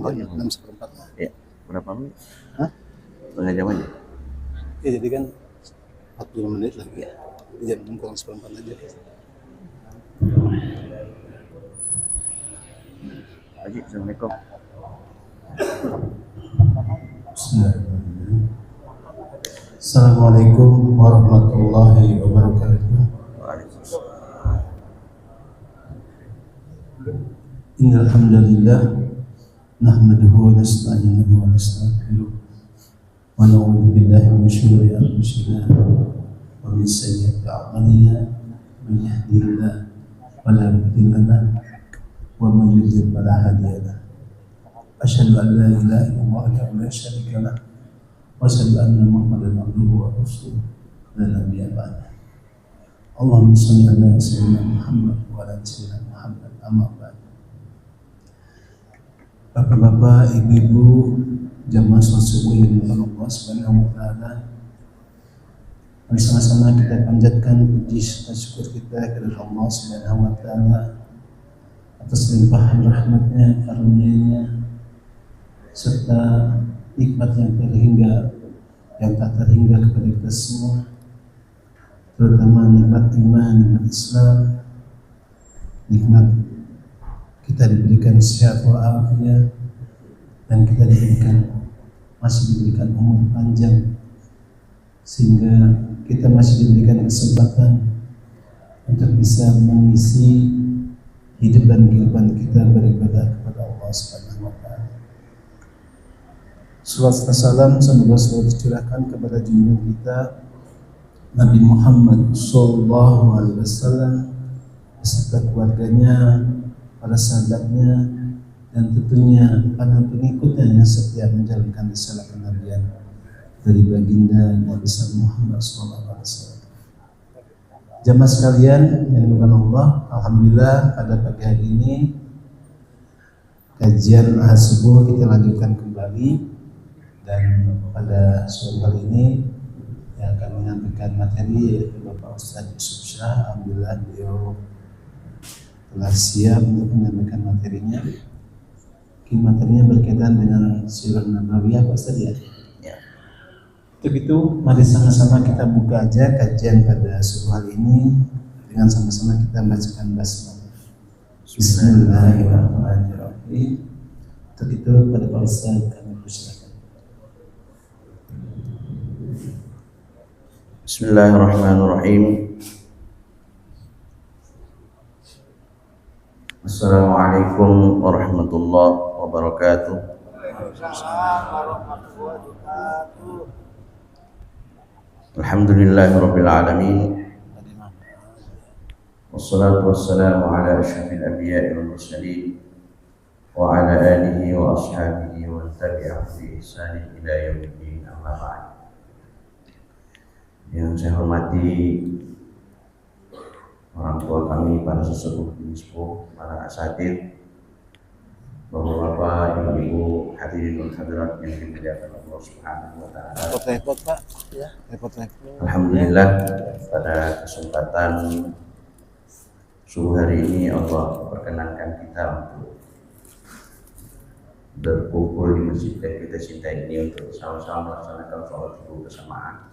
Oh, 6:04 lah. Ya, berapa menit? Hah? Setengah jam aja. Ya, jadi kan 45 menit lagi ya. Jam 6 kurang 1/4 aja. Haji, Assalamualaikum. Assalamualaikum warahmatullahi wabarakatuh. Waalaikumsalam. Innal hamdalillah nahmaduhu wa nasta'inuhu wa nastaghfiruh wa na'udzu billahi min shururi anfusina wa min sayyiati a'malina. Man yahdihillahu fala mudilla lahu wa man yudlil fala hadiya lahu. Asyhadu an la ilaha illallah wahdahu la syarika lahu wa asyhadu anna Muhammadan abduhu wa rasuluh la nabiyya ba'dahu. Allahumma shalli ala sayyidina Muhammad wa ala sayyidina Muhammad amma ba'd. Bapak-bapak, ibu-ibu, jamaah salat subuh yang dimuliakan Allah Subhanahu wa taala. Mari sama-sama kita panjatkan puji serta syukur kita kepada Allah Subhanahu wa taala atas limpahan rahmatnya, karunia-Nya serta nikmat yang terhingga, yang tak terhingga kepada kita semua, terutama nikmat iman, nikmat Islam, nikmat kita diberikan sehat walafiat dan kita masih diberikan umur panjang, sehingga kita masih diberikan kesempatan untuk bisa mengisi hidup dan kehidupan kita beribadah kepada Allah Subhanahu wa taala. Salawat serta salam semoga selalu dicurahkan kepada junjungan kita Nabi Muhammad sallallahu alaihi wasallam beserta keluarganya, para sahabatnya, dan tentunya para pengikutnya yang setia menjalankan risalah kenabian dari baginda Nabi Muhammad SAW. Jamaah sekalian yang dimuliakan Allah, alhamdulillah pada pagi hari ini kajian ahad subuh kita lanjutkan kembali, dan pada sore kali ini yang akan menyampaikan materi yaitu Bapak Ustadz Yusuf Syah. Alhamdulillah beliau telah siap untuk menyampaikan materinya. Materinya berkaitan dengan Sirah Nabawiyah, Pak Ustaz ya. Ya. Untuk itu, mari sama-sama kita buka aja kajian pada subuh hari ini dengan sama-sama kita membacakan basmalah. Bismillahirrahmanirrahim. Untuk itu pada Pak Ustaz kami persilakan. Bismillahirrahmanirrahim. Assalamualaikum warahmatullahi wabarakatuh. Alhamdulillahirabbil alamin. Wassalatu wassalamu ala asyrafil anbiya'i wal mursalin wa ala alihi wa ashabihi wa tabi'ahum bi ihsanin ila yaumiddin, amma ba'd. Yang saya hormati orang tua kami, para sesepuh, para asatidz, bapak-bapak, ibu-ibu, hadirin dan hadirat yang dimuliakan Allah Subhanahu wa taala. Repot-repot, Pak. Ya, repot-repot. Alhamdulillah pada kesempatan subuh hari ini Allah perkenankan kita untuk berkumpul di masjid yang kita cintai ini untuk sama-sama melaksanakan sholat subuh bersamaan.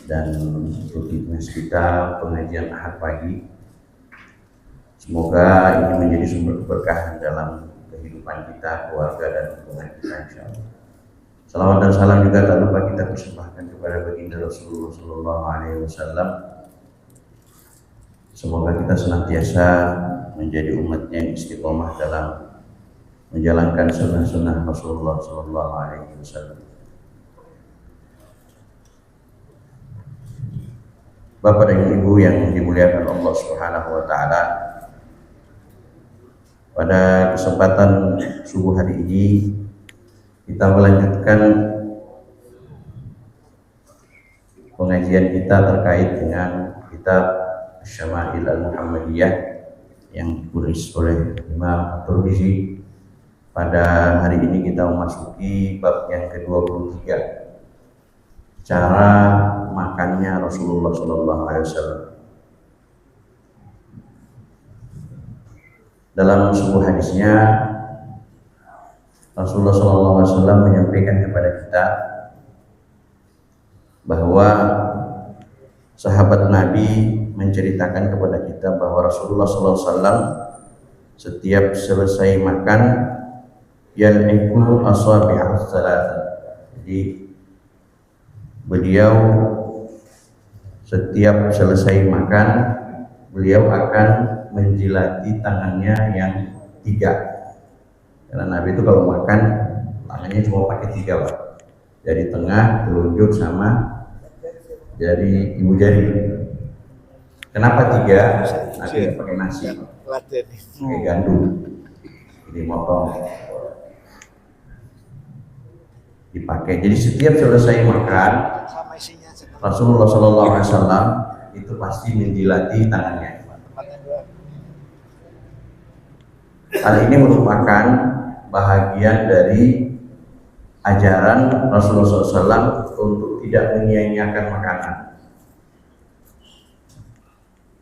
Dan untuk kita pengajian ahad pagi, semoga ini menjadi sumber keberkahan dalam kehidupan kita, keluarga, dan hubungan kita, insyaallah. Salawat dan salam juga tak lupa kita persembahkan kepada baginda Rasulullah Sallallahu Alaihi Wasallam. Semoga kita senantiasa menjadi umatnya yang istiqomah dalam menjalankan sunnah-sunnah Rasulullah Sallallahu Alaihi Wasallam. Bapak dan Ibu yang dimuliakan Allah Subhanahu wa taala, pada kesempatan subuh hari ini kita melanjutkan pengajian kita terkait dengan kitab Syama'il Al-Muhammadiyah yang ditulis oleh Imam At-Tirmidzi. Pada hari ini kita memasuki bab yang ke-23, cara makannya Rasulullah Sallallahu Alaihi Wasallam. Dalam sebuah hadisnya Rasulullah SAW menyampaikan kepada kita bahwa sahabat Nabi menceritakan kepada kita bahwa Rasulullah SAW setiap selesai makan yal'iku asabi'ah salasa. Jadi beliau setiap selesai makan beliau akan menjilati tangannya yang 3. Karena Nabi itu kalau makan tangannya cuma pakai 3 Pak. Dari tengah, telunjuk sama dari ibu jari. Kenapa 3? Nabi pakai nasi, pakai gandum, dimotong, dipakai. Jadi setiap selesai makan, Rasulullah SAW itu pasti menjilati tangannya. Hal ini merupakan bahagian dari ajaran Rasulullah SAW untuk tidak menyia-nyiakan makanan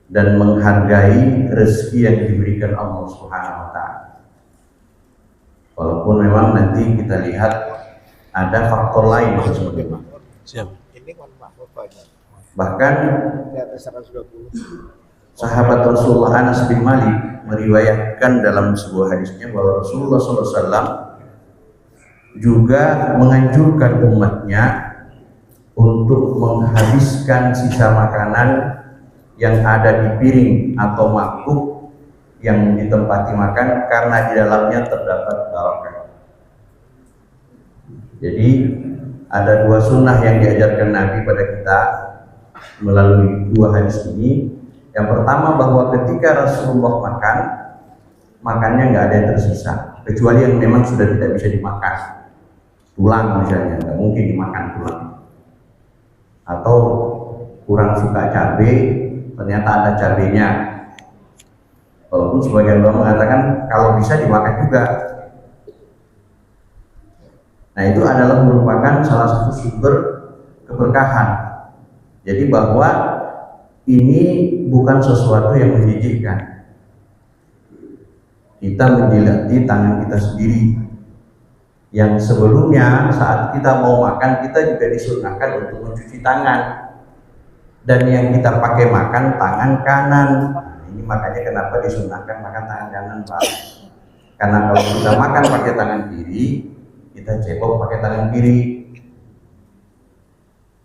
dan menghargai rezeki yang diberikan Allah Subhanahu wa Ta'ala. Walaupun memang nanti kita lihat ada faktor lain sebenarnya. Bahkan sahabat Rasulullah Anas bin Malik meriwayatkan dalam sebuah hadisnya bahwa Rasulullah SAW juga menganjurkan umatnya untuk menghabiskan sisa makanan yang ada di piring atau mangkuk yang ditempati makan karena di dalamnya terdapat barokah. Jadi ada 2 sunnah yang diajarkan Nabi pada kita melalui 2 hadis ini. Yang pertama bahwa ketika Rasulullah makan, makannya nggak ada yang tersisa, kecuali yang memang sudah tidak bisa dimakan. Tulang misalnya, nggak mungkin dimakan tulang. Atau kurang suka cabai, ternyata ada cabainya. Walaupun sebagian orang mengatakan kalau bisa dimakan juga. Nah itu adalah merupakan salah satu sumber keberkahan. Jadi bahwa ini bukan sesuatu yang menjijikkan. Kita menjilati tangan kita sendiri. Yang sebelumnya saat kita mau makan kita juga disunahkan untuk mencuci tangan. Dan yang kita pakai makan tangan kanan. Ini makanya kenapa disunahkan makan tangan kanan, Pak. Karena kalau kita makan pakai tangan kiri, kita cebok pakai tangan kiri.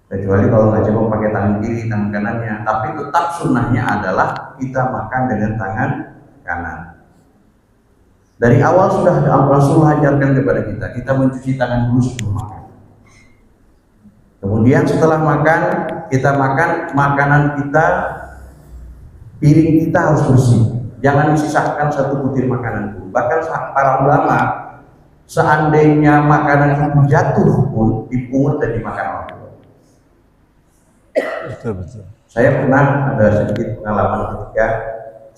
Kecuali kalau nggak cebok pakai tangan kiri, tangan kanannya. Tapi tetap sunnahnya adalah kita makan dengan tangan kanan. Dari awal sudah Rasulullah ajarkan kepada kita mencuci tangan dulu sebelum makan. Kemudian setelah makan, kita makan makanan kita, piring kita harus bersih. Jangan disisakan satu butir makanan pun. Bahkan para ulama, seandainya makanan itu jatuh pun dipungut dan dimakan orang. Betul. Saya pernah ada sedikit pengalaman ketika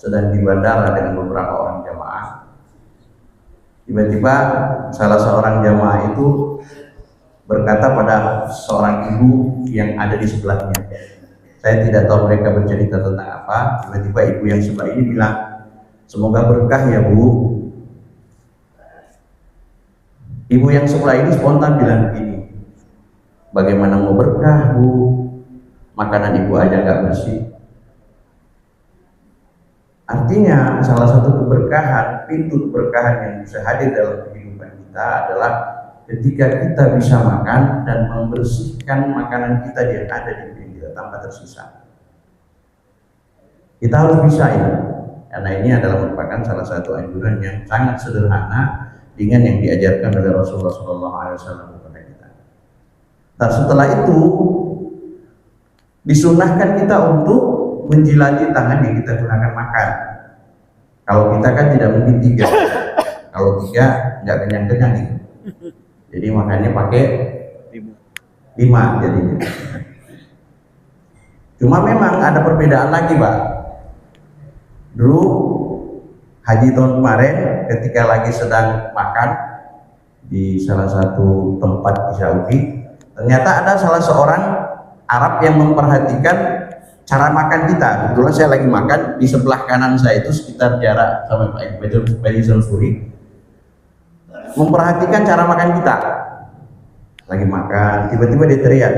sedang di bandara dengan beberapa orang jamaah. Tiba-tiba salah seorang jamaah itu berkata pada seorang ibu yang ada di sebelahnya. Saya tidak tahu mereka bercerita tentang apa. Tiba-tiba ibu yang sebelah ini bilang, "Semoga berkah ya Bu." Ibu yang sebelah ini spontan bilang begini, "Bagaimana mau berkah Bu? Makanan ibu aja nggak bersih." Artinya salah satu keberkahan, pintu keberkahan yang bisa hadir dalam kehidupan kita adalah ketika kita bisa makan dan membersihkan makanan kita yang ada di piring kita tanpa tersisa. Kita harus bisa ini, karena ini adalah merupakan salah satu anjuran yang sangat sederhana dengan yang diajarkan oleh Rasulullah SAW kepada kita. Nah, setelah itu disunahkan kita untuk menjilati tangan yang kita gunakan makan. Kalau kita kan tidak mungkin 3. Kalau 3 nggak kenyang-kenyang gitu. Jadi makannya pakai 5 jadinya. Cuma memang ada perbedaan lagi, Pak. Dulu haji tahun kemarin ketika lagi sedang makan di salah satu tempat di Saudi, ternyata ada salah seorang Arab yang memperhatikan cara makan kita. Kebetulan saya lagi makan, di sebelah kanan saya itu sekitar jarak sama Pak Edi Suri memperhatikan cara makan kita. Lagi makan, tiba-tiba dia teriak,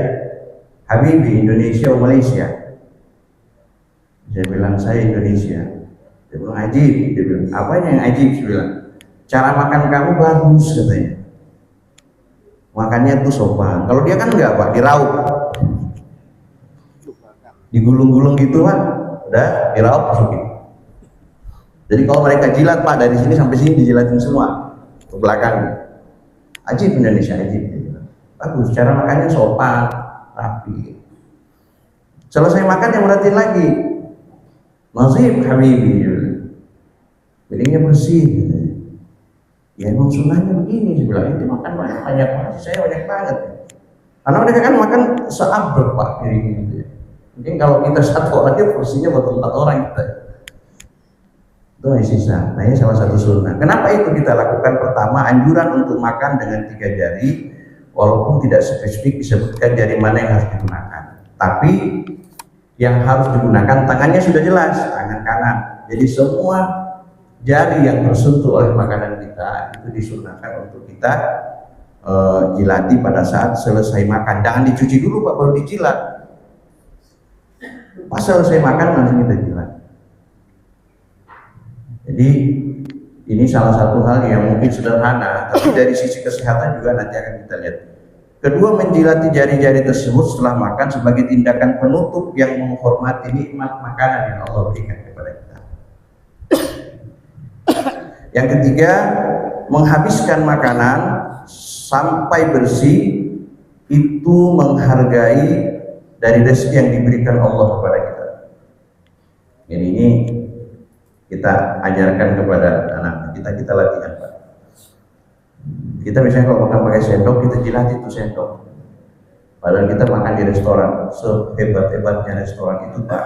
"Habibi, Indonesia atau Malaysia?" Saya bilang, "Saya Indonesia." Dia bilang, "Ajib." Dia bilang, "Apanya yang ajib?" Saya bilang, "Cara makan kamu bagus," katanya. Makannya tuh sopan. Kalau dia kan enggak, Pak, diraup, digulung-gulung gitu, Pak. Udah diraup, masukin. Jadi kalau mereka jilat, Pak, dari sini sampai sini dijilatin semua ke belakang. Ajib Indonesia, ajib. Bagus, cara makannya sopan, rapi. Selesai makan yang merhatiin lagi. "Nazib habibi," piringnya bersih. Ya emang sunnahnya begini, dia bilang. Itu makan banyak banget, saya banyak banget. Karena mereka kan makan seabrek, Pak, piringnya gitu ya. Mungkin kalau kita satu orang, porsinya buat 4 orang kita. Itu yang sisa. Nah, ini salah satu sunnah. Kenapa itu kita lakukan? Pertama, anjuran untuk makan dengan 3 jari, walaupun tidak spesifik disebutkan jari mana yang harus digunakan. Tapi yang harus digunakan tangannya sudah jelas, tangan kanan. Jadi semua jari yang tersentuh oleh makanan kita itu disunahkan untuk kita jilati pada saat selesai makan. Jangan dicuci dulu, Pak, baru dijilat. Pas selesai makan langsung kita jilat. Jadi ini salah satu hal yang mungkin sederhana, tapi dari sisi kesehatan juga nanti akan kita lihat. Kedua, menjilati jari-jari tersebut setelah makan sebagai tindakan penutup yang menghormati nikmat makanan yang Allah berikan kepada kita. Yang ketiga, menghabiskan makanan sampai bersih itu menghargai dari rezeki yang diberikan Allah kepada kita. Jadi ini kita ajarkan kepada anak kita latihan, Pak. Kita misalnya kalau makan pakai sendok, kita jilati itu sendok. Padahal kita makan di restoran, sehebat-hebatnya restoran itu, Pak,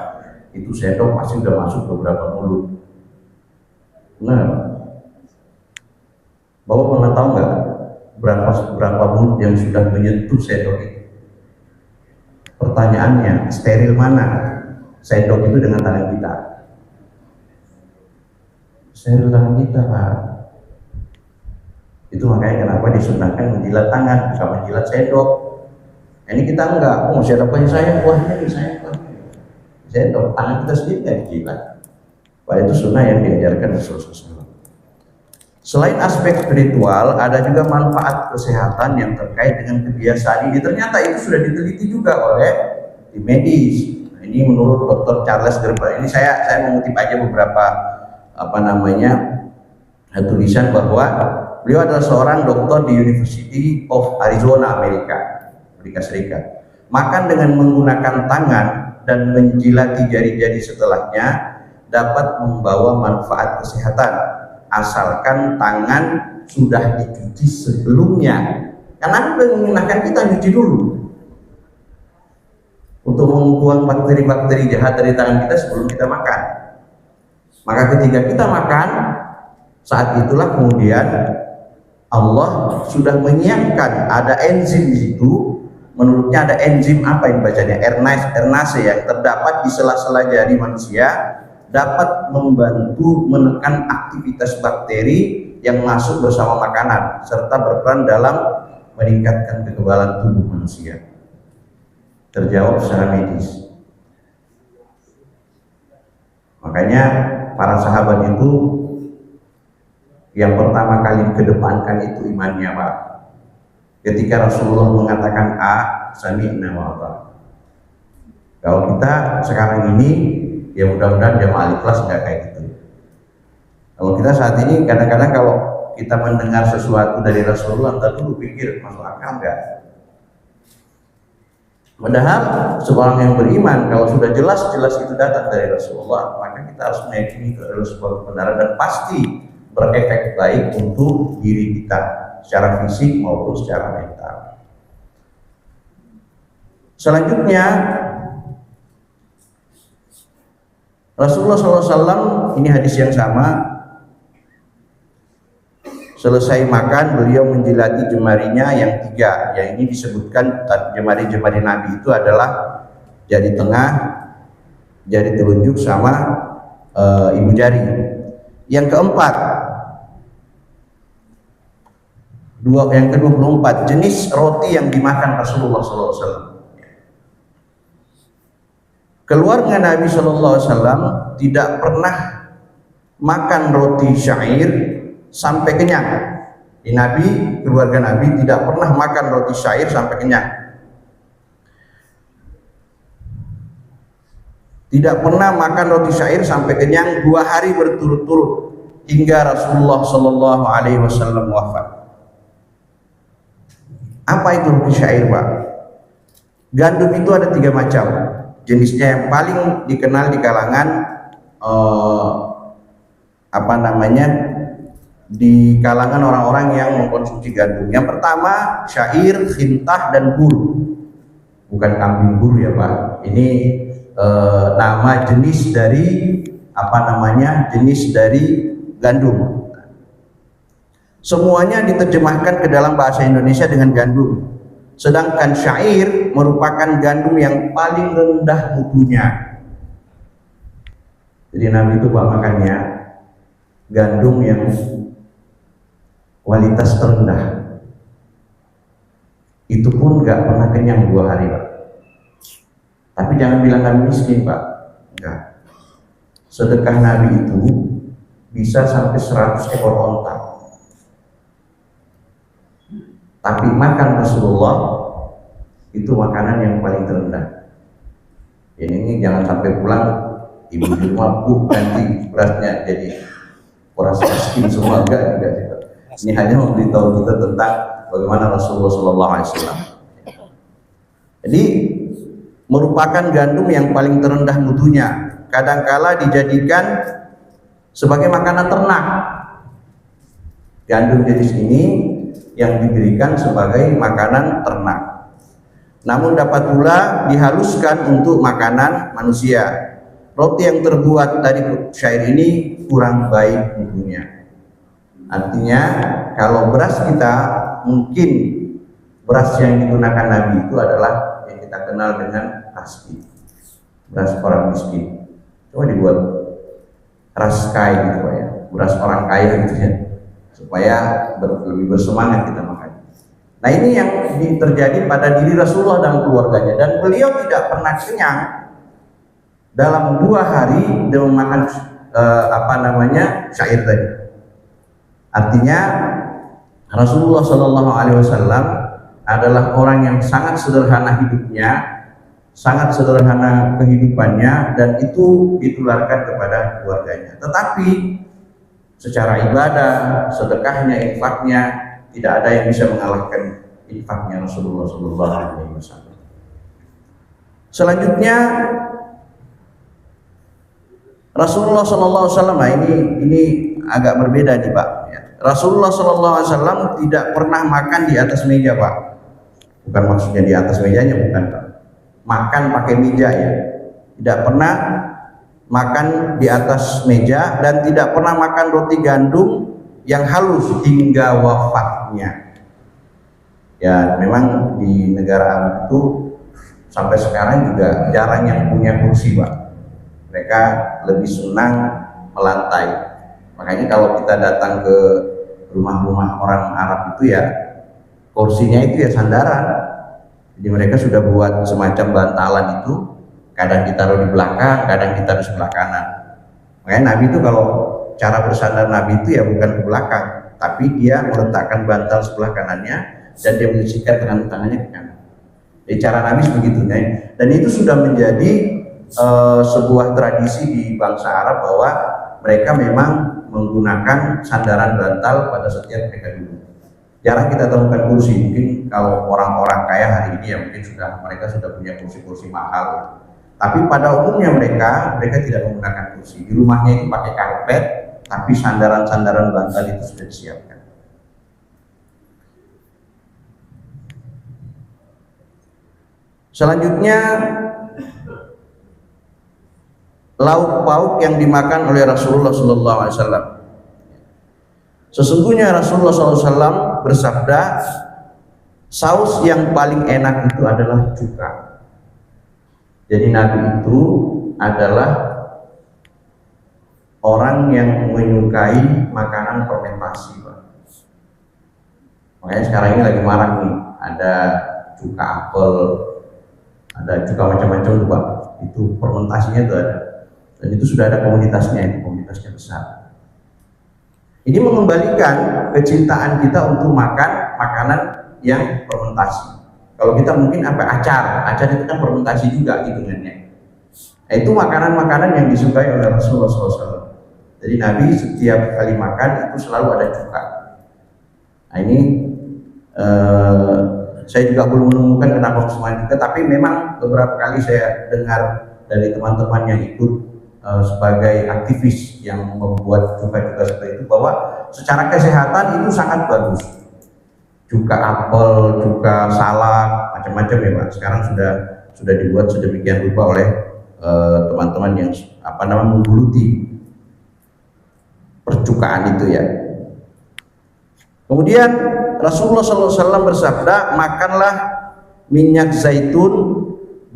itu sendok pasti udah masuk beberapa mulut. Nah, Bapak pernah tahu nggak berapa mulut yang sudah menyentuh sendok itu? Pertanyaannya, steril mana sendok itu dengan tangan kita? Steril tangan kita, Pak. Itu makanya kenapa disunahkan menjilat tangan, bukan menjilat sendok. Ini kita enggak, sendoknya saya, kuahnya di saya, sendok, tangan kita sendiri nggak dijilat. Pak, itu sunnah yang diajarkan Rasulullah SAW. Selain aspek spiritual, ada juga manfaat kesehatan yang terkait dengan kebiasaan ini. Ternyata itu sudah diteliti juga oleh tim medis. Nah, ini menurut Dr. Charles Gerber. Ini saya mengutip aja beberapa tulisan bahwa beliau adalah seorang dokter di University of Arizona, Amerika Serikat. Makan dengan menggunakan tangan dan menjilati jari-jari setelahnya dapat membawa manfaat kesehatan, asalkan tangan sudah dicuci sebelumnya. Karena sudah menginginkan kita nyuci dulu untuk membuang bakteri-bakteri jahat dari tangan kita sebelum kita makan. Maka ketika kita makan, saat itulah kemudian Allah sudah menyiapkan ada enzim di situ. Menurutnya ada enzim apa yang bacanya? Ernase yang terdapat di sela-sela jari manusia, dapat membantu menekan aktivitas bakteri yang masuk bersama makanan serta berperan dalam meningkatkan kekebalan tubuh manusia. Terjawab secara medis. Makanya para sahabat itu yang pertama kali kedepankan itu imannya, Pak. Ketika Rasulullah mengatakan A, sami'na wa ata'na. Kalau kita sekarang ini, ya mudah-mudahan jamaah ikhlas nggak kayak gitu. Kalau kita saat ini kadang-kadang kalau kita mendengar sesuatu dari Rasulullah, entar dulu pikir masuk akal nggak. Padahal seorang yang beriman kalau sudah jelas-jelas itu datang dari Rasulullah, maka kita harus meyakini itu adalah sebuah kebenaran dan pasti berefek baik untuk diri kita secara fisik maupun secara mental. Selanjutnya Rasulullah SAW, ini hadis yang sama, selesai makan beliau menjilati jemarinya yang 3. Yang ini disebutkan jemari-jemari Nabi itu adalah jari tengah, jari telunjuk sama ibu jari. Yang keempat, Yang ke-24 jenis roti yang dimakan Rasulullah SAW. Keluarga Nabi SAW tidak pernah makan roti syair sampai kenyang. Keluarga Nabi tidak pernah makan roti syair sampai kenyang. Tidak pernah makan roti syair sampai kenyang 2 hari berturut-turut hingga Rasulullah SAW wafat. Apa itu roti syair, Pak? Gandum itu ada 3 macam. Jenisnya yang paling dikenal di kalangan di kalangan orang-orang yang mengkonsumsi gandum. Yang pertama syair, khintah, dan bur. Bukan kambing bur ya, Pak. Ini nama jenis dari jenis dari gandum. Semuanya diterjemahkan ke dalam bahasa Indonesia dengan gandum. Sedangkan syair merupakan gandum yang paling rendah mutunya. Jadi Nabi itu Pak makannya gandum yang kualitas terendah. Itu pun gak pernah kenyang 2 hari, Pak. Tapi jangan bilang kami miskin, Pak. Enggak. Sedekah Nabi itu bisa sampai 100 ekor onta. Tapi makan Rasulullah itu makanan yang paling terendah. Ini jangan sampai pulang ibu di rumah nanti berasnya jadi orang miskin semua, enggak juga. Ini hanya memberitahu kita tentang bagaimana Rasulullah SAW. Jadi merupakan gandum yang paling terendah mutunya. Kadangkala dijadikan sebagai makanan ternak. Gandum jenis ini yang diberikan sebagai makanan ternak. Namun dapat pula dihaluskan untuk makanan manusia. Roti yang terbuat dari syair ini kurang baik mutunya. Artinya kalau beras kita, mungkin beras yang digunakan Nabi itu adalah yang kita kenal dengan raspi, beras orang miskin. Coba dibuat raskai gitu ya, beras orang kaya gitu ya, supaya lebih bersemangat kita makan. Nah ini yang terjadi pada diri Rasulullah dan keluarganya, dan beliau tidak pernah kenyang dalam 2 hari dengan makan syair tadi. Artinya Rasulullah SAW adalah orang yang sangat sederhana hidupnya, sangat sederhana kehidupannya, dan itu ditularkan kepada keluarganya. Tetapi secara ibadah, sedekahnya, infaknya, tidak ada yang bisa mengalahkan infaknya Rasulullah SAW. Selanjutnya Rasulullah SAW, ini agak berbeda nih Pak. Rasulullah SAW tidak pernah makan di atas meja, Pak. Bukan maksudnya di atas mejanya, bukan, Pak. Makan pakai meja ya. Tidak pernah makan di atas meja, dan tidak pernah makan roti gandum yang halus hingga wafatnya. Ya, memang di negara Arab itu sampai sekarang juga jarang yang punya kursi, Pak. Mereka lebih senang melantai. Makanya kalau kita datang ke rumah-rumah orang Arab itu ya kursinya itu ya sandaran. Jadi mereka sudah buat semacam bantalan itu, kadang ditaruh di belakang, kadang ditaruh di sebelah kanan. Makanya Nabi itu kalau cara bersandar Nabi itu ya bukan ke belakang, tapi dia meletakkan bantal sebelah kanannya dan dia menyisihkan tangannya ke kanan. Jadi cara Nabi begitu, dan itu sudah menjadi sebuah tradisi di bangsa Arab bahwa mereka memang menggunakan sandaran bantal pada setiap mereka duduk. Jarang kita temukan kursi. Mungkin kalau orang-orang kaya hari ini ya mungkin mereka sudah punya kursi-kursi mahal. Tapi pada umumnya mereka tidak menggunakan kursi. Di rumahnya itu pakai karpet, tapi sandaran-sandaran bantal itu sudah disiapkan. Selanjutnya lauk pauk yang dimakan oleh Rasulullah SAW. Sesungguhnya Rasulullah SAW bersabda, saus yang paling enak itu adalah cuka. Jadi Nabi itu adalah orang yang menyukai makanan fermentasi, Pak. Makanya sekarang ini lagi marak nih, ada cuka apel, ada cuka macam-macam tuh Pak. Itu fermentasinya tuh ada. Dan itu sudah ada komunitasnya, itu komunitasnya besar. Ini mengembalikan kecintaan kita untuk makan makanan yang fermentasi. Kalau kita mungkin apa acar itu kan fermentasi juga hitungannya. Nah, itu makanan-makanan yang disukai oleh Rasulullah SAW. Jadi Nabi setiap kali makan itu selalu ada cuka. Nah ini saya juga belum menemukan kenapa semuanya juga, tapi memang beberapa kali saya dengar dari teman-teman yang ikut sebagai aktivis yang membuat cuka-cuka seperti itu, bahwa secara kesehatan itu sangat bagus. Cuka apel, cuka salak, macam-macam ya Pak. Sekarang sudah dibuat sedemikian rupa oleh teman-teman yang menggeluti percukaan itu ya. Kemudian Rasulullah SAW bersabda, makanlah minyak zaitun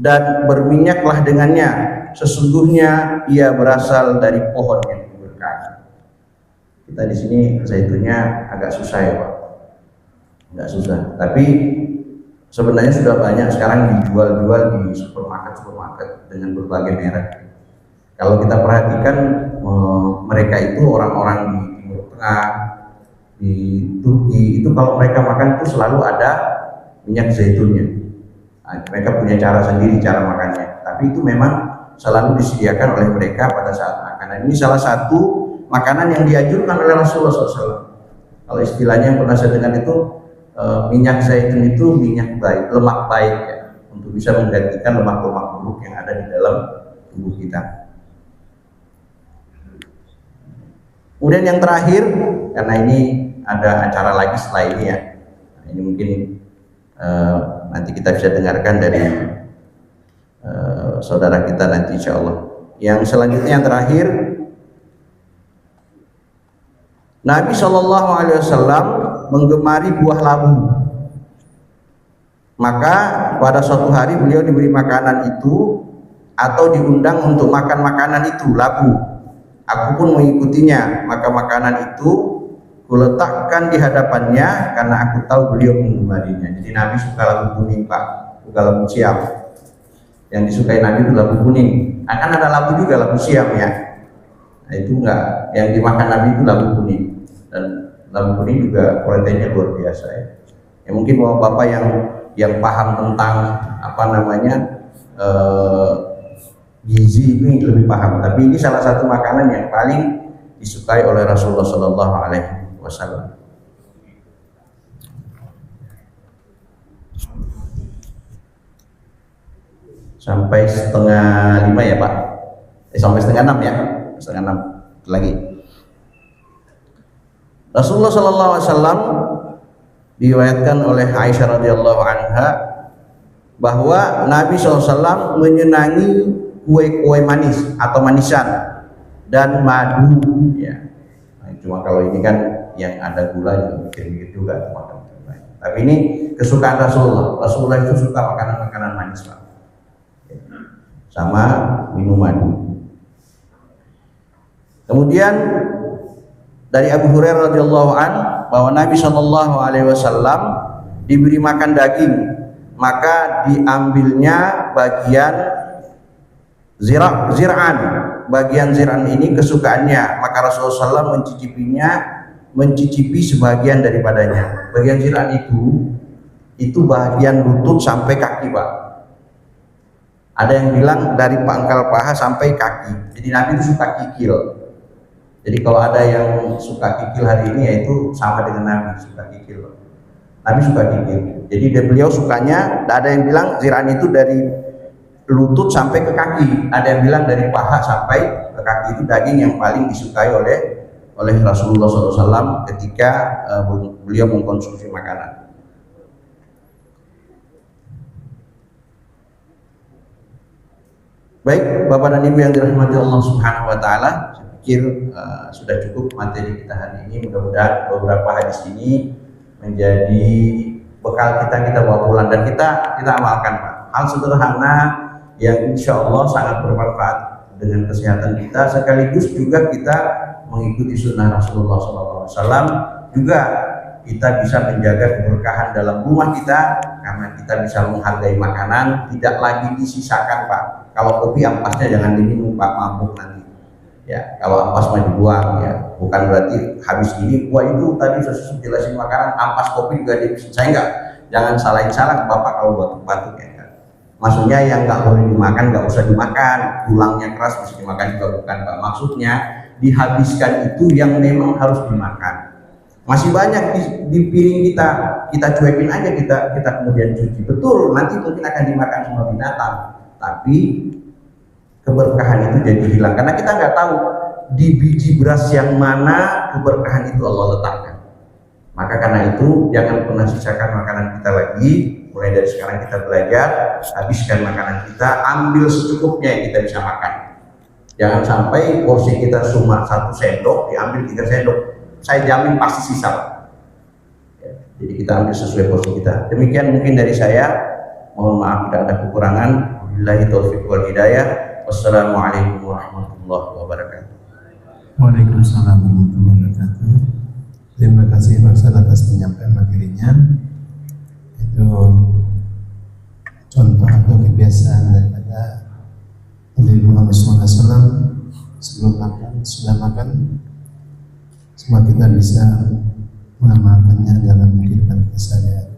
dan berminyaklah dengannya, sesungguhnya ia berasal dari pohon yang diberkahi. Kita di sini zaitunnya agak susah ya Pak, nggak susah, tapi sebenarnya sudah banyak sekarang dijual-jual di supermarket dengan berbagai merek. Kalau kita perhatikan mereka itu orang-orang di Timur Tengah, di Turki itu kalau mereka makan itu selalu ada minyak zaitunnya. Nah, mereka punya cara sendiri cara makannya, tapi itu memang selalu disediakan oleh mereka pada saat makanan. Ini salah satu makanan yang dianjurkan oleh Rasulullah SAW. Kalau istilahnya yang pernah saya dengar itu minyak zaitun itu minyak baik, lemak baik ya, untuk bisa menggantikan lemak-lemak buruk yang ada di dalam tubuh kita. Kemudian yang terakhir, karena ini ada acara lagi setelah ini ya, ini mungkin nanti kita bisa dengarkan dari saudara kita nanti insya Allah. Yang selanjutnya yang terakhir, Nabi SAW menggemari buah labu. Maka pada suatu hari beliau diberi makanan itu atau diundang untuk makan makanan itu, labu. Aku pun mengikutinya, maka makanan itu kuletakkan di hadapannya karena aku tahu beliau menggemarinya. Jadi Nabi suka labu kuning Pak, suka labu siam. Yang disukai Nabi itu labu kuning. Akan ada labu juga, labu siam ya. Nah itu enggak, yang dimakan Nabi itu labu kuning. Dan labu kuning juga proteinnya luar biasa ya. Ya mungkin bapak-bapak yang paham tentang gizi ini lebih paham. Tapi ini salah satu makanan yang paling disukai oleh Rasulullah SAW. Sampai 4:30 ya Pak. Sampai 5:30 ya. 5:30 lagi. Rasulullah SAW diriwayatkan oleh Aisyah radhiyallahu anha bahwa Nabi SAW menyenangi kue-kue manis atau manisan dan madu ya. Nah, cuma kalau ini kan yang ada gula juga mikir-mikir juga makan. Tapi ini kesukaan Rasulullah. Rasulullah itu suka makanan-makanan manis Pak. Sama minum madu. Kemudian dari Abu Hurairah radhiyallahu an bahwa Nabi SAW diberi makan daging, maka diambilnya bagian zir'an. Bagian zir'an ini kesukaannya, maka Rasulullah SAW mencicipi sebagian daripadanya. Bagian zir'an itu bagian lutut sampai kaki Pak. Ada yang bilang dari pangkal paha sampai kaki. Jadi Nabi itu suka kikil. Jadi kalau ada yang suka kikil hari ini, yaitu sama dengan Nabi suka kikil. Nabi suka kikil. Jadi beliau sukanya, ada yang bilang zir'an itu dari lutut sampai ke kaki. Ada yang bilang dari paha sampai ke kaki. Itu daging yang paling disukai oleh Rasulullah SAW ketika beliau mengkonsumsi makanan. Baik, Bapak dan Ibu yang dirahmati Allah Subhanahu wa taala, saya pikir sudah cukup materi kita hari ini. Mudah-mudahan beberapa hadis ini menjadi bekal kita bawa pulang dan kita amalkan Pak. Hal sederhana yang insya Allah sangat bermanfaat dengan kesehatan kita, sekaligus juga kita mengikuti sunnah Rasulullah SAW, juga kita bisa menjaga keberkahan dalam rumah kita karena kita bisa menghargai makanan, tidak lagi disisakan Pak. Kalau kopi ampasnya jangan diminum Pak, mabuk nanti. Ya, kalau ampas mah dibuang ya. Bukan berarti habis ini, wah itu tadi sudah jelasin makanan, ampas kopi juga dihabisin. Saya enggak. Jangan salahin salah Bapak kalau batuk-batuk ya. Maksudnya yang nggak boleh dimakan nggak usah dimakan, tulangnya keras bisa dimakan juga bukan Pak. Maksudnya dihabiskan itu yang memang harus dimakan. Masih banyak di piring kita cuekin aja, kita kemudian cuci. Betul, nanti mungkin akan dimakan semua binatang, tapi keberkahan itu jadi hilang karena kita nggak tahu di biji beras yang mana keberkahan itu Allah letakkan. Maka karena itu jangan pernah sisakan makanan kita lagi. Mulai dari sekarang kita belajar, habiskan makanan kita, ambil secukupnya yang kita bisa makan. Jangan sampai porsi kita cuma 1 sendok, diambil 3 sendok. Saya jamin pasti sisa. Ya, jadi kita ambil sesuai porsi kita. Demikian mungkin dari saya. Mohon maaf tidak ada kekurangan. Wabillahi taufiq wal hidayah. Wassalamualaikum warahmatullahi wabarakatuh. Waalaikumsalam warahmatullahi wabarakatuh. Terima kasih Pak Ustaz atas penyampaian materinya. Itu contoh atau kebiasaan daripada Nabi Muhammad SAW. Sebelum makan, sudah makan, semua kita bisa mengamalkannya dalam kehidupan keseharian.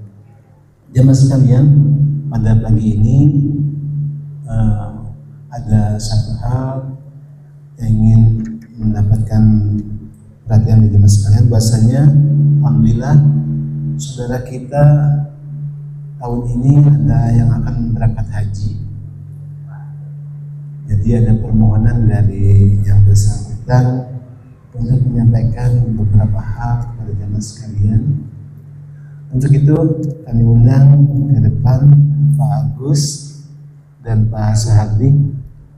Jamaah sekalian, pada pagi ini ada satu hal yang ingin mendapatkan perhatian dari jemaah sekalian. Bahasanya alhamdulillah saudara kita tahun ini ada yang akan berangkat haji. Jadi ada permohonan dari yang bersangkutan untuk menyampaikan beberapa hal kepada jemaah sekalian. Untuk itu kami undang ke depan Pak Agus dan Pak Sahardi.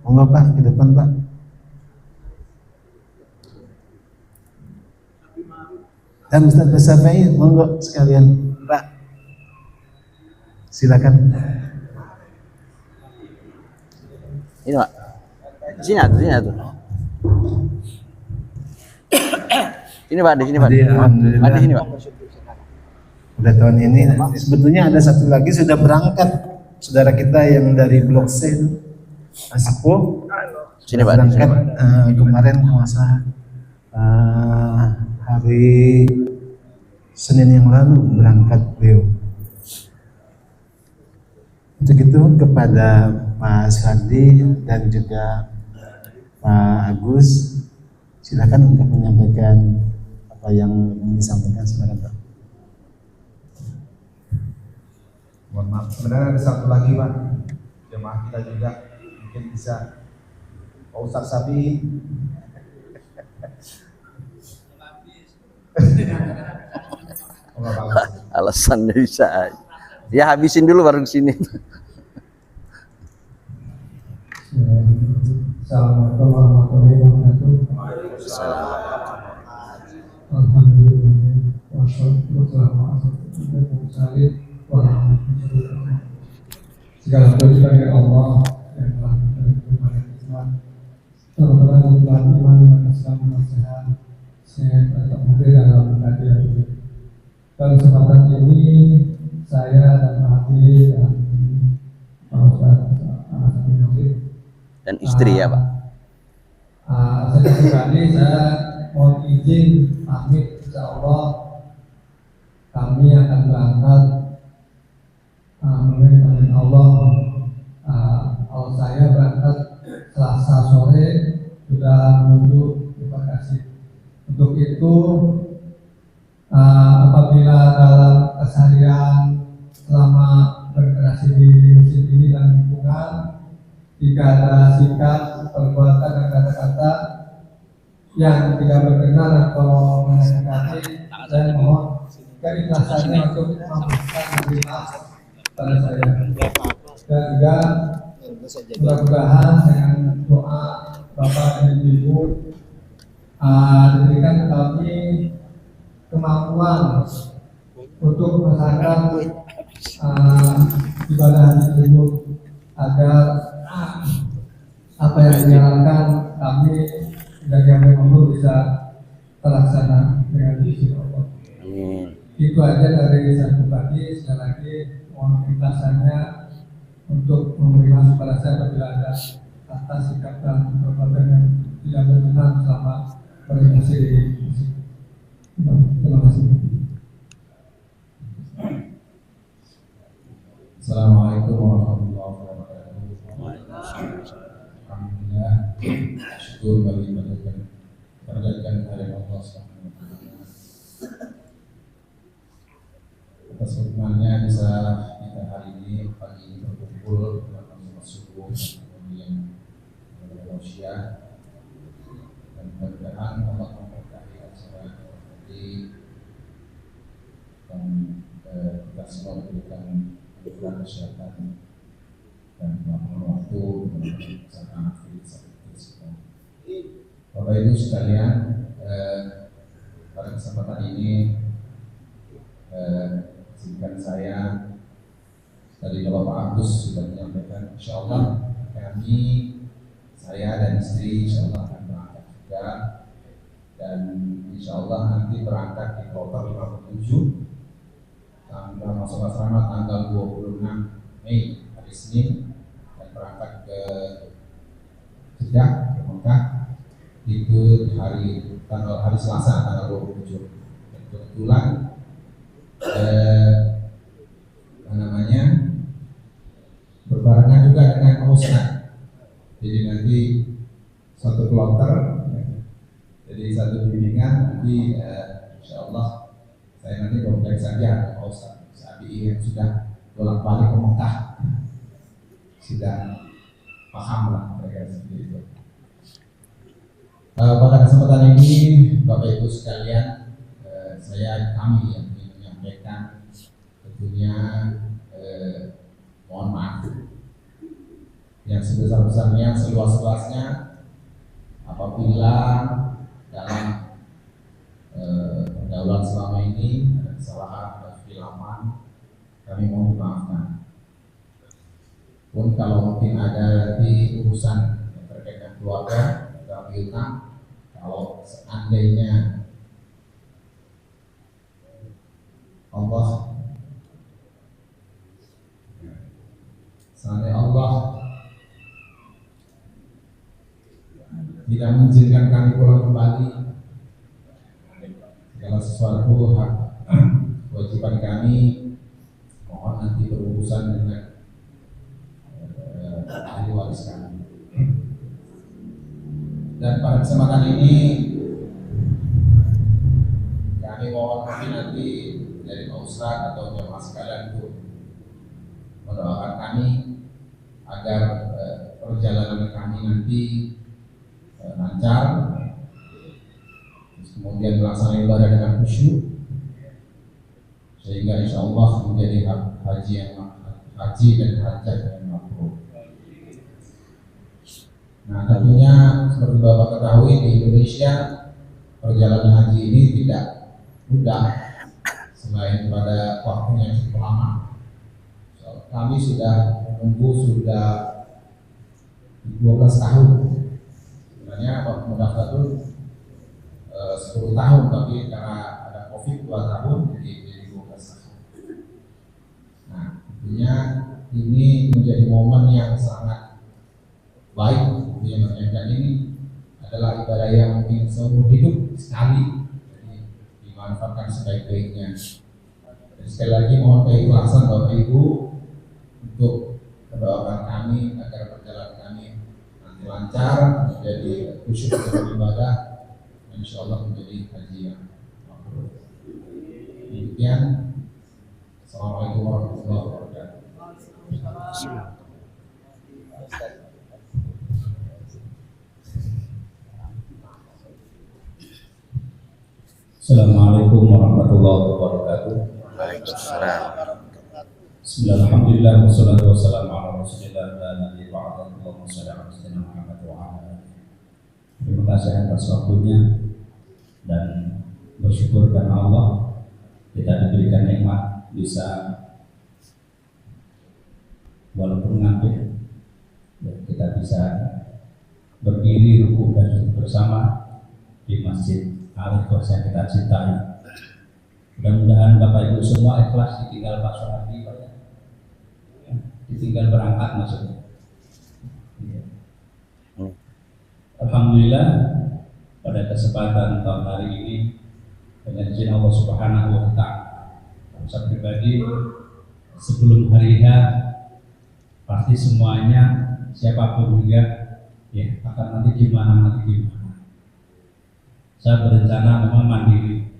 Monggo Pak, ke depan Pak. Dan Ustaz Basafai, monggo sekalian Pak. Silakan. Ini Pak. Sini atuh. Ini Pak, di sini Pak. Alhamdulillah. Di sini Pak. Udah tahun ini, sebetulnya ada satu lagi sudah berangkat saudara kita yang dari Blok C, Mas Sepuh. Sini Pak. Berangkat kemarin masa hari Senin yang lalu berangkat beliau. Untuk itu kepada Pak Sardi dan juga Pak Agus, silakan untuk menyampaikan apa yang ingin disampaikan sebenarnya Pak. Mohon maaf, sebenarnya ada satu lagi Pak, jemaah kita juga mungkin bisa Pak Ustaz Sabi. Alasan bisa. Ya habisin dulu baru kesini. Assalamualaikum warahmatullahi wabarakatuh. Alhamdulillah. Segala puji bagi Allah yang telah memberikan kepada kita. Teman-teman yang telah iman dan Islam nasihat, saya tetap hadir dalam kajian ini. Dalam kesempatan ini saya dan Pak Hati dan Pak Ustaz Dan istri ya Pak. Saya pribadi saya mohon izin pamit, insya Allah kami akan berangkat melalui izin Allah. Kalau saya berangkat Selasa sore sudah menuju ke Bekasi. Untuk itu apabila dalam keseharian selama berkreasi di musim ini dan lingkungan, jika ada sikap, perbuatan dan kata-kata yang tidak berkenan atau menyakiti, saya mohon keikhlasannya untuk memberikan menerima pada saya. Dan juga mudah-mudahan dengan doa Bapak dan Ibu diberikan kami kemampuan untuk melaksanakan ibadah haji tersebut agar apa yang dijalankan kami dan yang memang bisa terlaksana dengan izin Allah. saja dari saya pribadi, sekali lagi mohon keikhlasannya untuk memberi masukan kepada saya apabila ada kata sikap dan perbuatan yang tidak berkenan selama berinteraksi di sini. Terima kasih. Assalamualaikum warahmatullahi wabarakatuh. Alhamdulillah, syukur bagi kerajaan dari Allah Subhanahu wa Ta'ala. Atas hikmahnya bisa kita hari ini pagi ini berkumpul dalam sholat subuh kemudian berdoa dan mudah-mudahan Allah memberkahi acara ini dan kita semua diberikan kekuatan kesehatan dan waktu bersama aktivitas. Bapak Ibu sekalian, pada kesempatan ini izinkan saya tadi Bapak Agus sudah menyampaikan, insya Allah kami, saya dan istri insya Allah akan berangkat juga, dan insya Allah nanti berangkat di kloter 57 tanggal masuk asrama tanggal 26 Mei hari Senin dan berangkat ke Jeddah ke Mekah itu hari Selasa tanggal 27. Dan kebetulan berbarengan juga dengan Ustaz. Jadi nanti satu kloter, jadi satu bimbingan nanti insya Allah saya nanti kompleks saja ke Ustaz Sabi yang sudah bolak-balik ke Mekah, sudah paham lah mereka seperti itu. Pada kesempatan ini Bapak Ibu sekalian, kami yang ingin menyampaikan tentunya mohon maaf yang sebesar-besarnya, seluas-luasnya apabila dalam pendahuluan selama ini ada kesalahan, ada kehilapan, kami mohon dimaafkan. Pun kalau mungkin ada nanti urusan yang terkait dengan keluarga, kami utang, kalau seandainya Allah tidak mengizinkan kami pulang kembali, segala sesuatu hak kewajiban kami mohon nanti berurusan dengan ahli waris kami. Dan pada kesempatan ini kami mohon nanti dari Pak Ustaz atau jemaah sekalian untuk mendoakan kami agar perjalanan kami nanti lancar, kemudian melaksanakan ibadah dengan khusyuk, sehingga insya Allah menjadi haji dan hajat yang mabrur. Nah tentunya seperti Bapak ketahui di Indonesia perjalanan haji ini tidak mudah, selain pada waktunya cukup lama. Kami sudah menunggu 12 tahun. Sebenarnya waktu mendaftar itu 10 tahun, tapi karena ada COVID 2 tahun jadi 12 tahun. Nah, tentunya ini menjadi momen yang sangat baik tentunya, dan ini adalah ibadah yang mungkin seumur hidup sekali, jadi dimanfaatkan sebaik-baiknya. Dan sekali lagi mohon keikhlasan Bapak Ibu untuk mendoakan kami agar perjalanan kami nanti lancar, menjadi khusyuk dalam ibadah, insya Allah menjadi haji yang mabrur. Demikian, Assalamualaikum warahmatullahi wabarakatuh. Assalamualaikum warahmatullahi wabarakatuh. Waalaikumsalam. Bismillahirrahmanirrahim. Wassalatu wassalamu ala Rasulillah wa alihi wa Allahumma shalli ala sayyidina Muhammad wa ala alihi. Terima kasih atas waktunya dan bersyukur karena Allah kita diberikan nikmat bisa walaupun ngantuk kita bisa berdiri rukuk dan bersama di Masjid Al-Ikhlas yang kita cintai. Mudah-mudahan Bapak Ibu semua ikhlas ditinggal Pak Soehardi, Pak, ya. Ditinggal berangkat maksudnya. Ya. Alhamdulillah pada kesempatan tahun hari ini dengan izin Allah Subhanahu wa Ta'ala, saya pribadi sebelum hari H pasti semuanya siapapun juga ya akan nanti gimana. Saya berencana memang mandiri,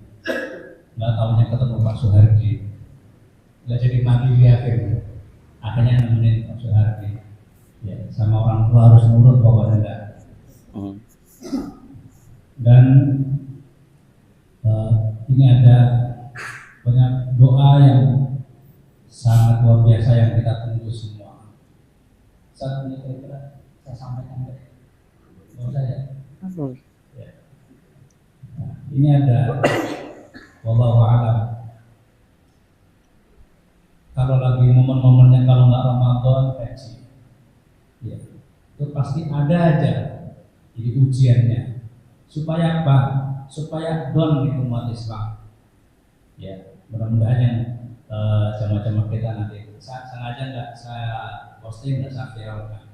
nggak tahunya ketemu Pak Soehardi, nggak jadi mandiri akhirnya nemenin Pak Soehardi. Ya, sama orang tua harus nurut pokoknya enggak. Dan ini ada banyak doa yang sangat luar biasa yang kita tunggu semua. Saat ini kira-kira saya sampaikan deh. Mau saya? Ya. Nah, ini ada wallahu a'lam. Kalau lagi momen-momennya kalau nggak Ramadan haji, ya, itu pasti ada aja jadi ujiannya. Supaya apa? Supaya down di umat Islam. Ya, mudah-mudahan yang jamaah-jamaah kita nanti sengaja nggak saya posting, nggak saya viralkan.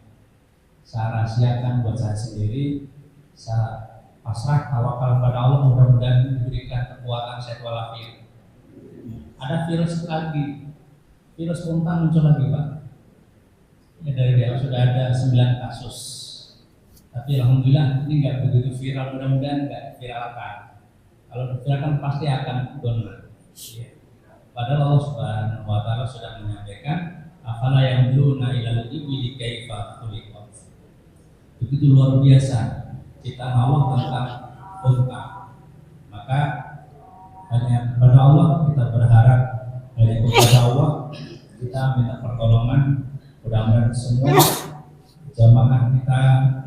Saya rahasiakan buat saya sendiri. Saya pasrah tawakal pada Allah, mudah-mudahan diberikan kekuatan sehat walafiat. Ada virus lagi, virus untang muncul lagi, Pak. Ya, dari dia sudah ada 9 kasus. Tapi alhamdulillah ini nggak begitu viral, mudah-mudahan nggak viralkan. Kalau viralkan pasti akan download. Ya. Padahal Allah Subhanahu wa Ta'ala sudah menyampaikan afala yanzuruna ilal ibli kaifa khuliqat. Begitu luar biasa cipta Allah tentang unta. Maka hanya kepada Allah kita berharap, hanya kepada Allah kita minta pertolongan. Mudah-mudahan semua jamaah kita,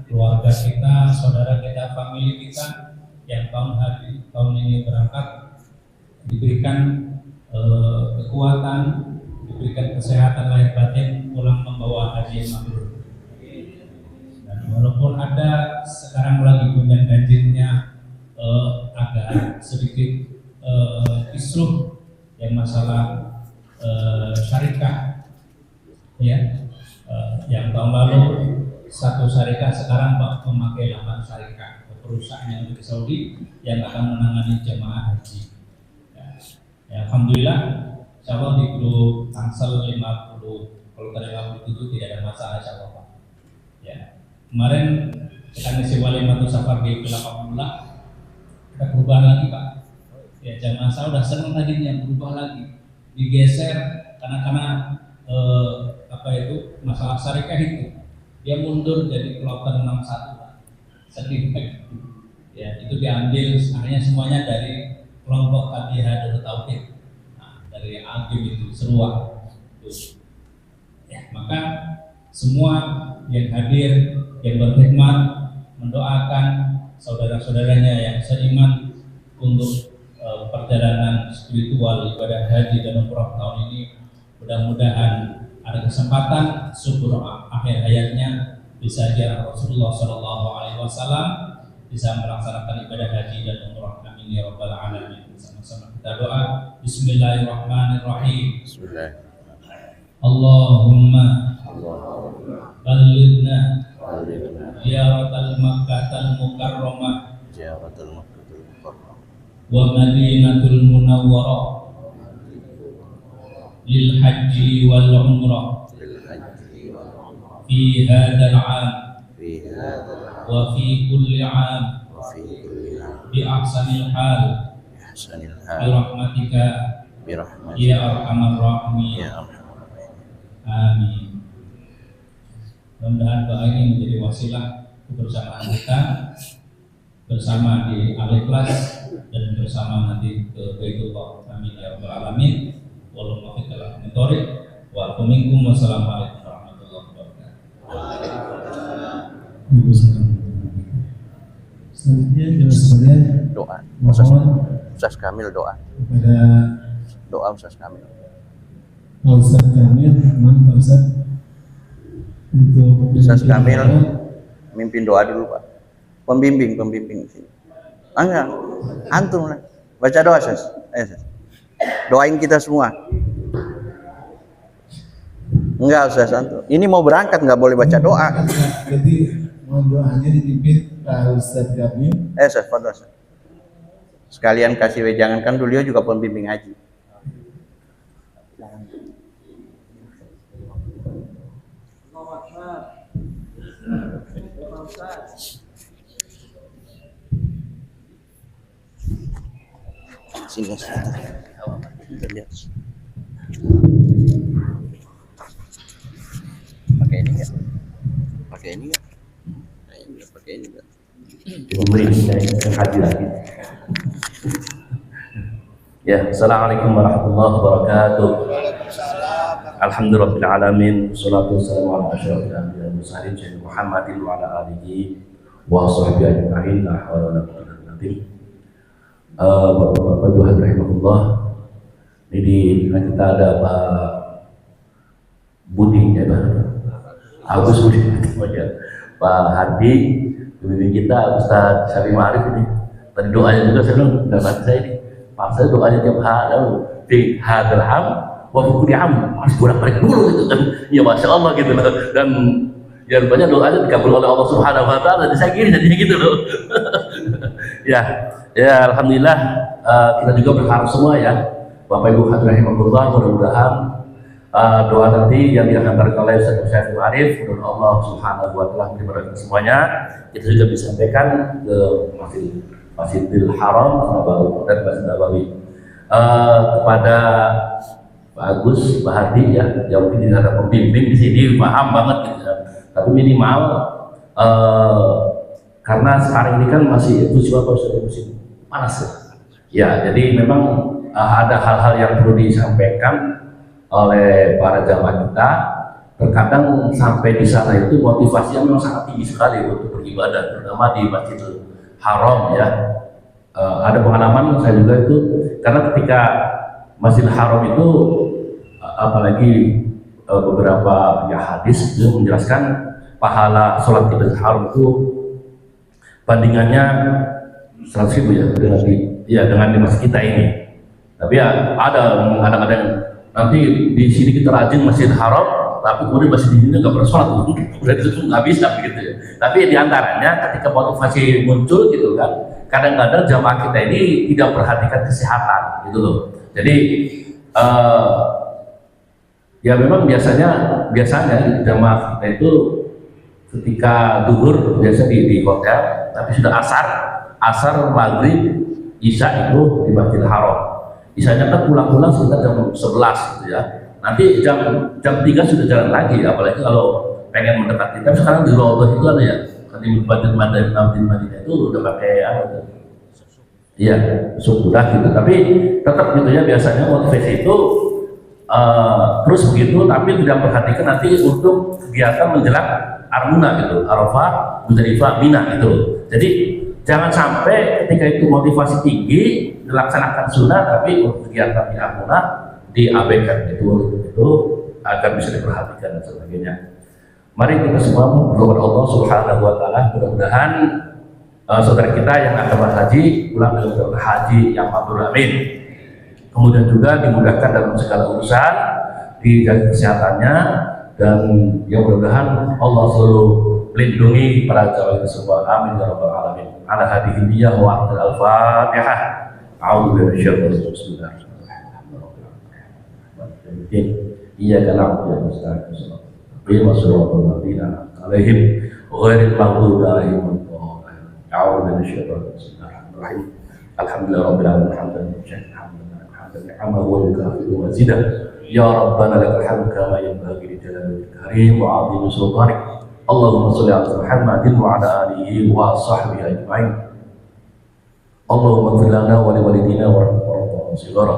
keluarga kita, saudara kita, famili kita yang tahun ini berangkat diberikan kekuatan, diberikan kesehatan lahir batin, pulang membawa haji yang mabrur. Dan walaupun ada sekarang lagi gunjang ganjilnya agak sedikit kisruh yang masalah syarikah, ya, yang tahun lalu satu syarikah sekarang memakai 8 syarikah perusahaan yang ada di Saudi yang akan menangani jemaah haji. Ya, alhamdulillah, insyaallah di grup Tangsel 50, kalau dari 57 tidak ada masalah insyaallah, Pak. Ya, kemarin kita ngisi walimatul safar di 80, kita berubah lagi, Pak. Ya, jamaah saya udah senang tadi yang berubah lagi, digeser karena masalah syarikah itu. Dia mundur jadi kloter 61, Pak. Sedih, Pak. Ya, itu diambil akhirnya semuanya dari kelompok Qadiyah Tauhid. Nah, dari Agim itu seruak. Ya, maka semua yang hadir, yang berkhidmat, mendoakan saudara-saudaranya yang seiman untuk perjalanan spiritual ibadah haji dan umrah tahun ini. Mudah-mudahan ada kesempatan syukur akhir hayatnya bisa ziarah Rasulullah SAW, bisa melaksanakan ibadah haji dan umrah. Amin ya rabbal alamin. Sama-sama kita doa. Bismillahirrahmanirrahim. Allahumma ballighna ziyaratal Makkahal Mukarramah wa Madinatul Munawwarah lil haji wal umrah fi hadzal 'am wa fi kulli 'am bi ahsanil hal bi rahmatika ya arhamar rahimin. Amin. Mudah-mudahan doa ini menjadi wasilah kebersamaan kita bersama di Al-Ikhlas dan bersama nanti ke Baitullah. Amin ya rabbal alamin. Wallahu a'lam bishawab. Wassalamualaikum warahmatullahi wabarakatuh. Selanjutnya jemaah sekalian, Doa. mohon Ustaz Kamil doa. kepada Doa Ustaz Kamil. Pak Ustaz Kamil, Pak Ustaz untuk Ustaz Kamil mimpin doa dulu, Pak. Pembimbing di sini. Enggak. Antum lah. Baca doa, Ustaz. Ayo, Ustaz. Doain kita semua. Enggak Ustaz Anto. Ini mau berangkat nggak boleh baca doa. Jadi mohon doanya dipimpin Pak Ustaz Gabi. Ustaz, fadhil Ustaz. Sekalian kasih wejangan, kan beliau juga pembimbing haji. Sini Ustaz. Kita lihat. Pakai ini enggak? Pakai ini enggak? Kayaknya pakai ini enggak. Haji lagi. Ya, assalamualaikum warahmatullahi wabarakatuh. Alhamdulillahirabbil alamin, wassalatu wassalamu ala asyrofil anbiya'i wal mursalin sayyidina Muhammadin wa ala alihi wa sahbihi ajma'in. La haula wala quwwata illa billah. Bapak-bapak Ibu rahimahullah. Ini kita ada Pak Budi ya, Agus Budi, Pak Hardi, pembimbing kita Ustaz Syarif Ma'arif ini. Tadi doanya juga saya bilang, dan saya ini Pak, saya doanya tiap hari di hadal ham wa fukuri ham, harus bolak-balik dulu gitu kan. Ya Masya Allah gitu loh. Dan ya rupanya doanya dikabul oleh Allah Subhanahu wa Ta'ala. Jadi saya kira jadinya gitu loh. Ya alhamdulillah, kita juga berharap semua ya Bapak Ibu hadirin rahimahullah, mudah-mudahan doa nanti yang diantarkan oleh Ustaz Syarif Ma'arif, mudah Allah Subhanahu wa Ta'ala memberi semuanya. Kita juga bisa sampaikan ke Masjidil Haram dan Masjid Nabawi kepada Pak Agus, Pak Hardi ya, yang mungkin tidak ada pembimbing di sini, paham banget gitu. Tapi minimal karena sekarang ini kan masih musim panas ya, jadi memang ada hal-hal yang perlu disampaikan oleh para jamaah kita. Terkadang sampai di sana itu motivasinya memang sangat tinggi sekali untuk beribadah, terutama di Masjidil Haram ya. Ada pengalaman saya juga itu, karena ketika Masjidil Haram itu apalagi beberapa ya hadis itu menjelaskan pahala sholat di Masjidil Haram itu bandingannya 100.000 ya dengan di masjid kita ini. Tapi ya ada kadang-kadang nanti di sini kita rajin Masjidil Haram, tapi kemudian masih di sini nggak pernah sholat, udah itu nggak bisa begitu ya. Tapi diantaranya ketika motivasi muncul gitu kan, kadang-kadang jamaah kita ini tidak perhatikan kesehatan gitu loh. Jadi ya memang biasanya jamaah kita itu ketika duhur biasa di hotel, tapi sudah asar maghrib isya itu di Masjidil Haram. Isanya kan pulang-pulang sekitar jam 11 gitu ya. Nanti jam 3 sudah jalan lagi, apalagi kalau pengen mendekati. Tapi sekarang di Raudhah itu ada ya, di Masjid Madinah itu udah pakai apa tuh? Iya, sudah gitu. Tapi tetap gitu ya, biasanya motivasi itu terus begitu, tapi tidak perhatikan nanti untuk kegiatan menjelang Armuna gitu, Arafah, Muzdalifah, Mina gitu. Jadi jangan sampai ketika itu motivasi tinggi dilaksanakan sunnah, tapi untuk kegiatan di Armuna diabaikan itu agar bisa diperhatikan dan sebagainya. Mari kita semua berdoa Allah Subhanahu wa Ta'ala, mudah-mudahan saudara kita yang akan berhaji pulang dengan haji yang mabrur, amin. Kemudian juga dimudahkan dalam segala urusan, dijaga kesehatannya, dan yang mudah-mudahan Allah selalu melindungi para jamaah kita semua, amin ya rabbal alamin. Ala hadhihi niyyah wa al-Fatihah. A'udzu billahi minasyaitonir rajim. Iyyaka na'budu wa iyyaka nasta'in. Shiratal ladzina alaihim ghairil maghdubi alaihim waladdallin. A'udzu billahi minasyaitonir rajim. Alhamdulillahi rabbil alamin. Hamdan ni'amahu wa yukafi'u mazidah. Ya Rabbana lakal hamdu kama yanbaghi li jalalil karim wa 'azimi sultanik. Allahumma shalli ala Muhammadin wa ala alihi wa sahbihi ajma'in. Allahumma ighfir lana wa li walidina wa rahmatullahi shighara.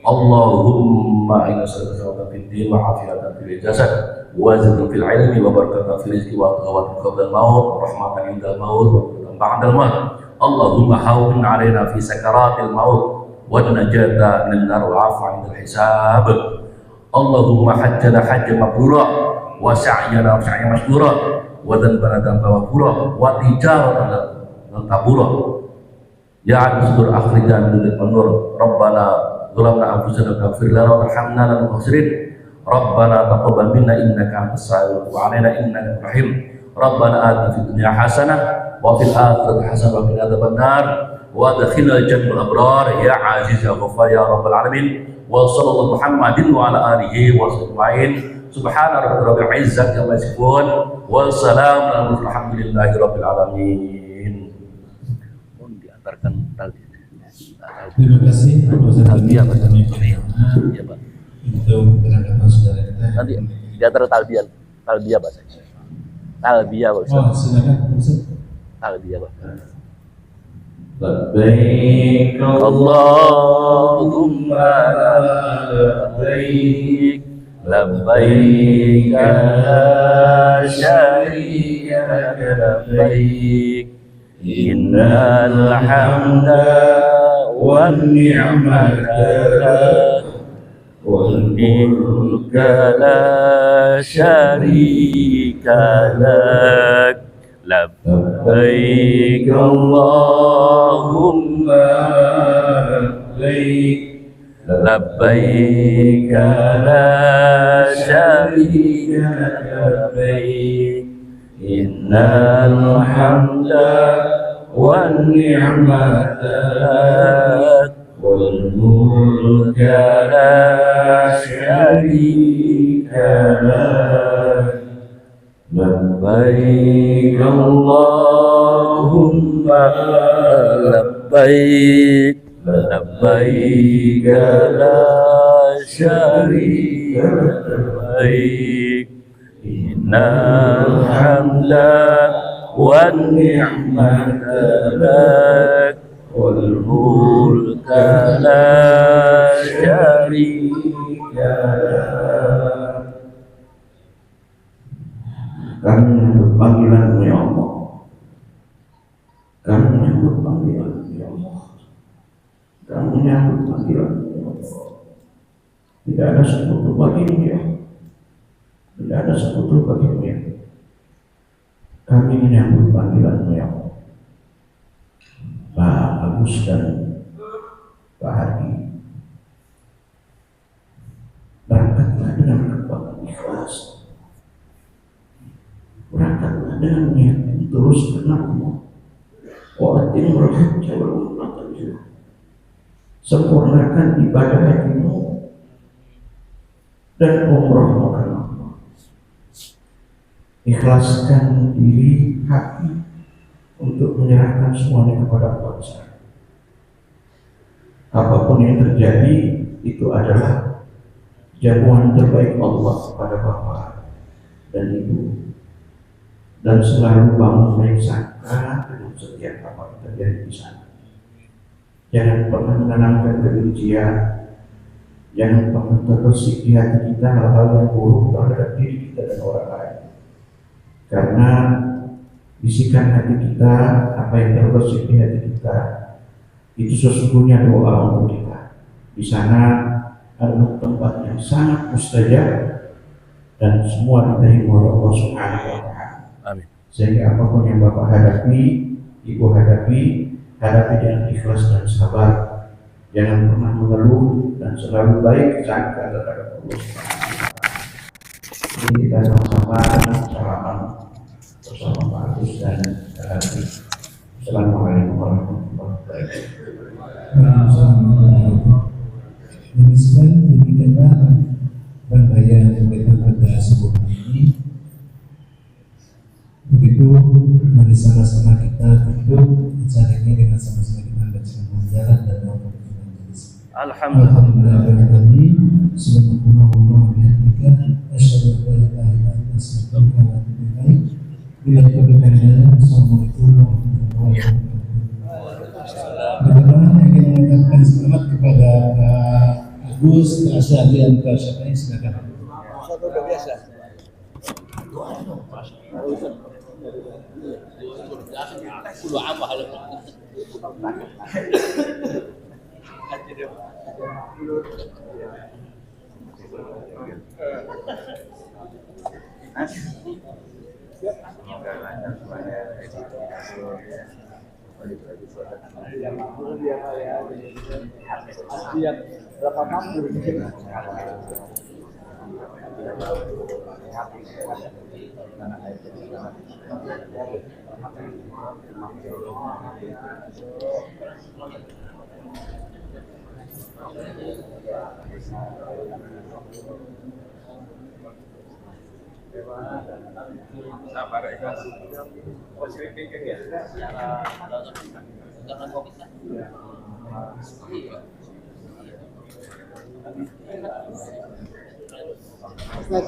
Allahumma inna sallallahu fid din wa afiyatan fil jasad wa zidna fil ilmi wa barakatan fil rizqi wa taqwa qabla al-maut wa rahmatan inda al-maut wa rahmatan ba'da al-maut. Allahumma hawwin 'alaina fi sakaratil maut wa najata min an-nar wa 'afwa 'inda al-hisab. Allahumma hajjana hajjan mabrura wa sa'yana sa'yan mashkura wa dhanbana dhanban maghfura wa tijaratan tabura. Ya sudur akhrijan min an-nur. Rabbana ظلمنا أنفسنا فاغفر لنا وارحمنا لنا المخسرين ربنا تقبل منا إنك أنت السميع وتب علينا إنك أنت الرحيم ربنا آتنا في الدنيا حسنة وفي الآخرة حسنة وقنا عذاب النار وادخلنا الجنة الأبرار يا عزيز يا غفار يا رب العالمين وصلى الله محمد وعلى آله وصحبه أجمعين سبحان ربك رب العزة عما يصفون والسلام على المرسلين الحمد لله رب العالمين. Mohon diantarkan tadi. Terima kasih Talbiyah Pak. Iya Pak. untuk keberangkatan saudara kita. Nanti di antara talbiyah Pak. Talbiyah Pak Ustaz. Oh, silakan Ustaz. Talbiyah Pak. Labbaik Allahumma labbaik labbaik la syarika laka labbaik innal hamda wan ni'mata lak wal mulka la syarika lak labbaik Allahumma labbaik labbaik la syarika labbaik innal hamda wan ni'mata lak wal mulka la syarika lak labbaik Allahumma labbaik labbaik la syarika labbaik innal hamda wan ni'mata lak wal mulka la syarika lak. Kami menyambut panggilan-Mu ya Allah. Kami menyambut panggilan-Mu ya Allah. Kami menyambut panggilan-Mu ya Allah. Tidak ada sekutu bagimu ya. Tidak ada sekutu bagimu ya. Kami menyambut panggilan-Mu ya Allah. Pak Agus dan Pak Hardi, berangkatlah dengan kekuatan ikhlas. Berangkatlah dengan niat yang tulus karena Allah. Wa'atimul hajja wal umrata lillah. Sempurnakan ibadah hajimu dan umrahmu karena Allah. Ikhlaskan diri hati untuk menyerahkan semuanya kepada Allah. Apapun yang terjadi itu adalah jamuan terbaik Allah kepada Bapak dan Ibu. Dan selalu bangun baik sangka dengan setiap apa yang terjadi di sana. Jangan pernah menanamkan kebencian, jangan pernah terbersih di hati kita hal-hal yang buruk terhadap diri kita dan orang lain. Karena bisikan hati kita, apa yang terbersih di hati kita, itu sesungguhnya doa untuk kita. Di sana adalah tempat yang sangat mustajab dan semua diterima oleh Allah Subhanahu wa Ta'ala. Amin. Sehingga apapun yang Bapak hadapi, Ibu hadapi dengan ikhlas dan sabar. Jangan pernah mengeluh dan selalu baik sangka terhadap Allah. Ini kita sama-sama salaman bersama Pak Agus dan Hardi. Assalamualaikum warahmatullahi wabarakatuh. Demikian demikianlah rangkaian kita pada subuh ini. Begitu, mari sama-sama kita duduk acara ini dengan sama-sama kita baca jalan dan doa Alhamdulillah. Subhanallah bihamdika asyhadu an la ilaha illa anta astaghfiruka wa atubu ilaik. Bila kebenaran, assalamualaikum warahmatullahi wabarakatuh. Bagaimana ingin mengucapkan selamat kepada Pak Agus, Pak Asyadi, dan Pak Syafai, silakan. Sudah biasa. Siap. Sabar ikhlas. Ustaz,